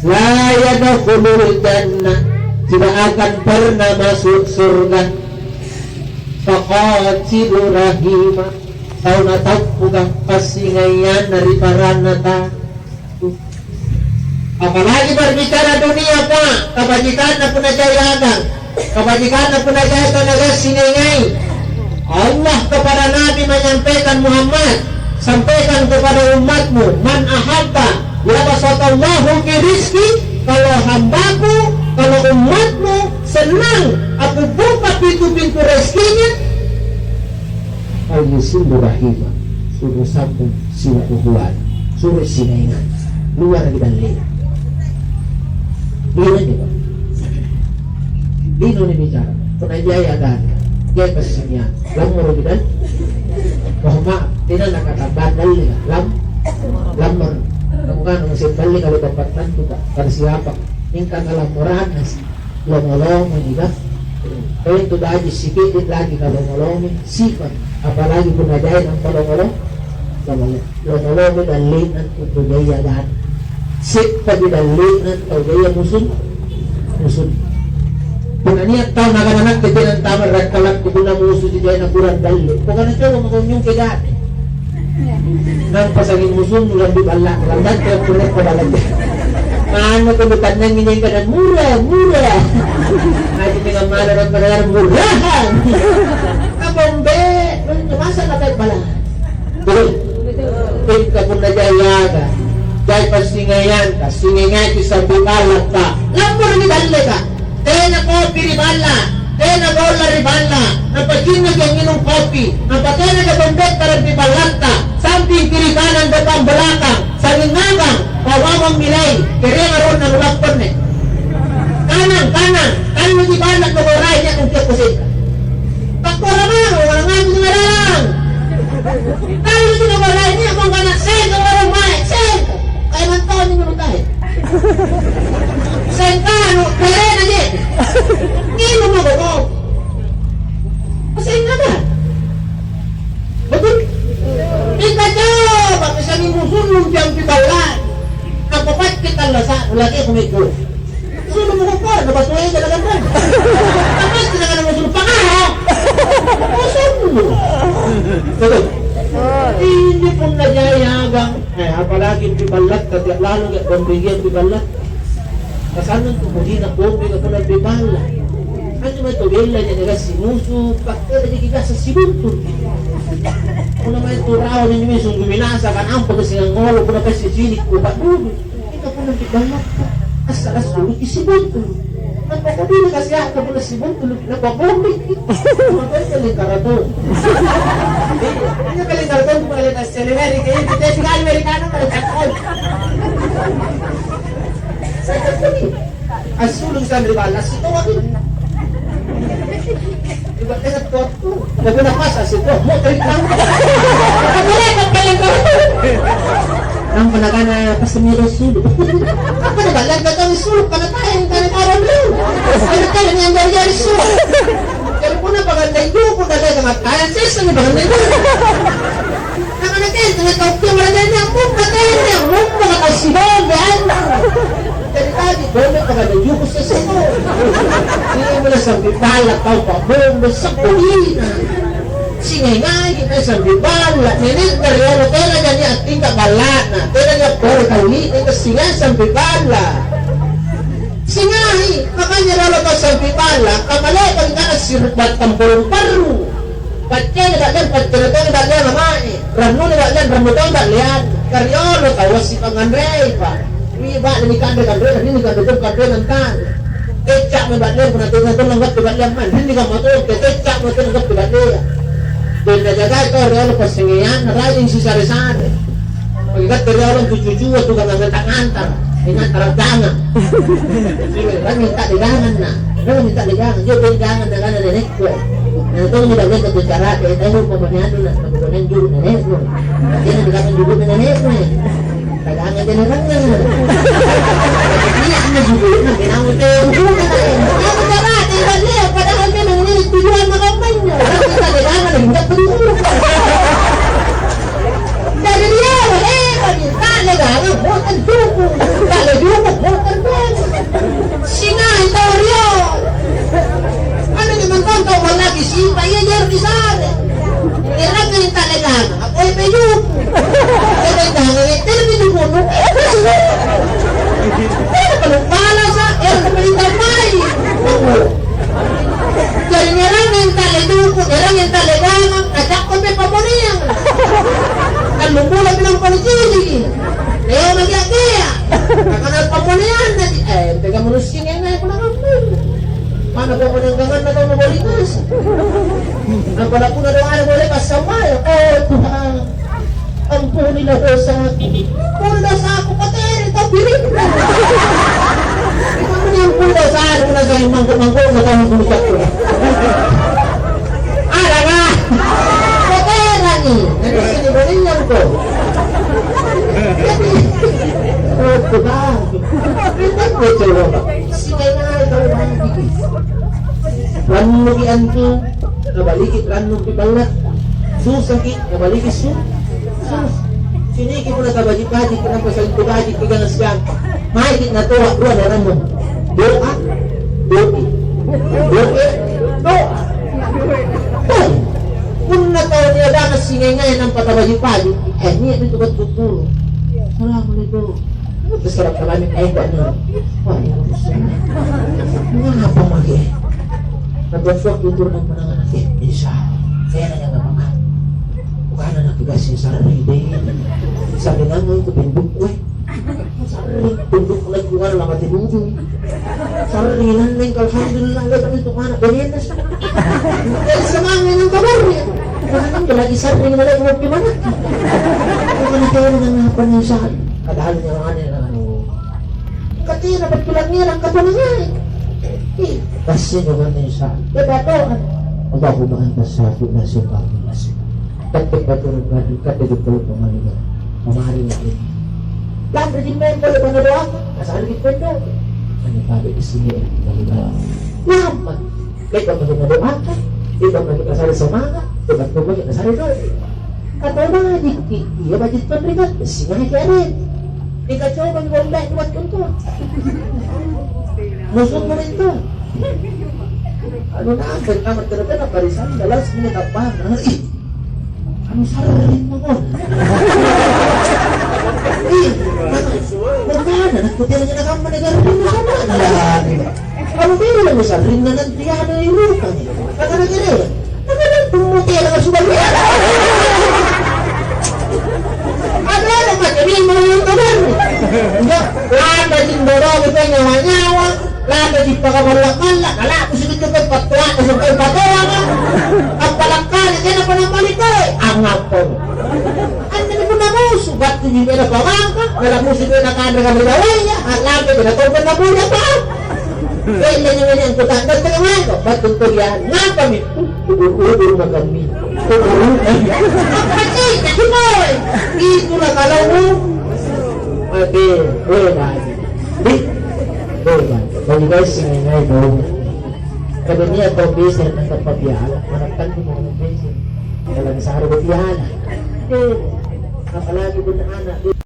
la yadkhulul jannah, tidak akan pernah masuk surga. Faqatilu rahimah, tahu na tahu bukan pasingayan dari paranata. Apalagi berbicara dunia Pak, kebajikan na punajayagan, kebajikan na punajaya talaga siningay. Allah kepada Nabi menyampaikan, Muhammad, sampaikan kepada umatmu, man ahabba yabasatallahu fi rizki, kalau hambaku, kalau umatmu senang aku buka pintu-pintu rezekinya, al-yusilu rahimah, suruh sambung silaturahmi, suruh sinengan luar dan lina. Lina ni Pak, lino ni bicara penajaya dan dia pesannya lamur dan bahwa tidak nak kata bandal ni lamur bukan mesti balik kalau dapat nanti Pak pada siapa ingkang laporan lomolong ni dah. Kalau itu dah sedikit lagi kalau lomolong sifat, apalagi penajaya yang lomolong dan linan untuk daya dan sifat dan linan atau daya musuh. Penganiat tahu anak-anak kejadian tamar rakalat kebuna musuh di jaya nakuran dali. Bukan itu mengunyung kegat. Nang pasangin musuh nulang di balak, landat ke punek pada lagi. Ano kebutan nang nginyang kanan murah. Nanti dengan malah pada murahan. Kabombe, masa nak kait balak. Betul. Kita pun jaya ka. Jaya pasingayan ka, singingay kisah balak ka. Lampur ni dali ka. Tena kopi ribala, tena bola ribala, napagina kang minum kopi, napagina ka bombet tarang ribalanta, samping kiri kanan depan belakang, saling nagang, pawawang milay, kaya ngaron ng ulapon eh. Kanan mo di balak na moray niya kung kiyakusin ka. Pagkura mo, walang nga mo lang. Tayo mo na moray niya kung kanak, sen, kung walang may, sen, kaya man taon niyo naman tayo. Sen ka, kaya na niya. Ngino mo ko. Pasay nga ba? Betul? Kita coba kesani musuh yang dibalan. Kapapat kita lasa lagi kumikul. Sudah mo ko, nabasuhin ka na ganun. Tapos kita ka na musuh pangaho. Musuh mo. Betul? Hindi pong nagyayagang. Apalagi dibalat, katiyak lalo kaya pambigyan dibalat. Kasanan tumuhin na bombe ka po nagbibala. Ano naman ito, wala niya nila sinuso, pagkala niya kita sa sibunto. Kung naman ito raw na niyo yung guminasa ka na ang pagkasingang ngolo, kung naman sisinik ko, patuloy. Ika po nagbibala ka. Asal-asulot isibunto. Nagpapabili kasi ako po na sibunto, nagpapabombe. Mga kaling karaton. Ano kaling karaton kung pala sa Amerika, yung pitesika Amerikano kalagkakol. Asulong sa ribalas ito ako. Diba kaya to? Nagunakas ito. Mo trip lang. Pagkalipat ka lang ko. Ang panaga na pasimiro sulo. Ako na ba? Lagda kami sulo. Kanatayin ka na parang lang. Kanatayin niya ang gari-gari sulo. Pero po na pagandang ko na dahil kamatayan. Sesa na bagandang ko. Nakanatayin. Kanatayin mo na dahil niya. Mung katayin niya. Mung makakasibaw. Dari tadi, bombe pada yukos sa sino. Hindi mo na sambil balak tau pa, bombe sa kulina. Singay-ngay kita sambil balak. Ninin dari ano, tena niya niya ating kabalat na. Tena niya poro kawin, ito singay sambil balak. Singay, makanya rolo ka sambil balak, kamalay pag nakasirbat tambolong paru. Patya na dalian, patya na dalian naman eh. Rano na dalian, ramutang dalian. Karyolo, tawas si Pangandrey pa. Iba ni kandre ini kandre nantan. Kecak mo badle kung natin natin langgap di badle man. Hindi ka matulog kecak mo natin langgap di badle. Doon na jaga ito realo pasingian rajin si sari-sari. Pagigat realo cucu-cucu at tukang ngantak-ngantar. Ingat taragdangan. Kan minta digangan na. Kan minta digangan. Dia digangan na gana nenek ko. Na ito mo dagdag na bicara kaya tayo pamanyado na nabukunan yung nenek ko. Hindi na digangan yung nenek ko eh. Kailangan din ang rangan. Hindi ang nagugulit na ginamit tayo. Ako na ba? Tingnan niya. Padahal ka nang nilitujuan makamay niya. Kasi kailangan na hindi pagkuro. Dari niya. Talaga. Bukan duko. Talaga duko. Bukan Kaya kalupala sa palintan may. Jadi ngerang yang tali duku, ngerang yang tali gamang, ajak ko may pamuniang. Kalupula bilang palijili. Leo nagyakaya. Kakanal pamunian na. Teka mulusking yan na yung panangapin. Mana po ko nang gangan na daw nabalikas. Ang pala po na daw ang nabalikas sa mayo. Tuhan. Ang po nila daw sa akin. Puro daw sa ako kateri, tabirin. Ikaw mo niyang puro daw sa akin na gawin mangko na tayo kulikat ko. Ara nga! Katera ni! Nagsisinibalinan ko. Tuhan. Hindi ko ito ba? Sige nga ito ba ang bigis? Ranong magian ko, nabalikit ranong pibalat. Susakit, nabalikit sus. Siniki mo na kabajik-bajik ka na pa sa itubajik kiganas ka. Mahigit na tuwa, doa na ranong. Doa, doa, doa. Kung natawa niya danas singay ngayon ang patabajik-bajik, niya ito ba't tuturo? Salamat nito. Terus kalau kami kayak ano, wah ini apa lagi? Nagpapasok dito ng panangan natin. Isa, kaya na nga baka. Bukan na nakigas yung sarili din. Sabi nga nga ito, pindok ko eh. Sarili, pindok ko lang kung ano lang matinudo. Sarili lang na yung alhamdulillah lang ito ka na. Ganyan na siya. Dahil sa mga ng kabar niya. Kaya nang lagi sarili na lang huwag pimanat. Kaya na kaya na nga panisahan. Kadahal niya mga nila ano. Katira, ba't kulang niya ang katulang niya eh. Kasi naman niya sa diba ito? Ang bakubahan ka sa akin na siya bakit na siya. Katik patulog nga di katig tulog pamaliga. Mamahari na din. Lambre din mo yung pala pa na doon. Kasaligit ko ito. Ano pali isini ang pamaliga. Laman. Kahit ba maging na doon ka? Di ba maging kasali sa mga? Di ba maging kasali doon? Katulog nga di. Iya ba dito pamaliga? Singahay kaya rin. Ika coba yung wala iwat ko ito. Musod mo rin ito. Ano na ang pagkamat ka na na parisan, dalas mo na pa. Ano sarili mo mo? Magkana, nagputila niya na kang manigarin mo sa mga. Ano pero lang mo sa rin na nagtiyado yung lupa niya. Nagkanagiri. Nagkanag pumutila ka subal niya. Ada naman, sabihin mo yung kabar. Lada din dorong ito yung nyawa-nyawa. Lada din pagkamalak-malak. Wala ko sige ito kay patuwa. Kasi kay patuwa ka. Ang palangkali, kaya na pa ng malito eh. Ang hapon. Ang nami mo na mo. Sugat ko yung pera pa ka. Wala mo sige nakanda ka malaway niya. Ang lada, pinatulpan na po niya pa. Kaya na nyo ang kutan. Nagtagamay ko. Ba't tuntun yan? Nga kami. Uur-uur na kami. Uur-uur na kami. Ang pati, nakimoy. Dito na kalaw mo. Ate, wala. Wala. Bagi guys, singay daw. Kada niya ito, bisa ng kapabiyala. Managtan mo ng bisa. Kailangan sa harap at yahala. Kapalagi doon na anak.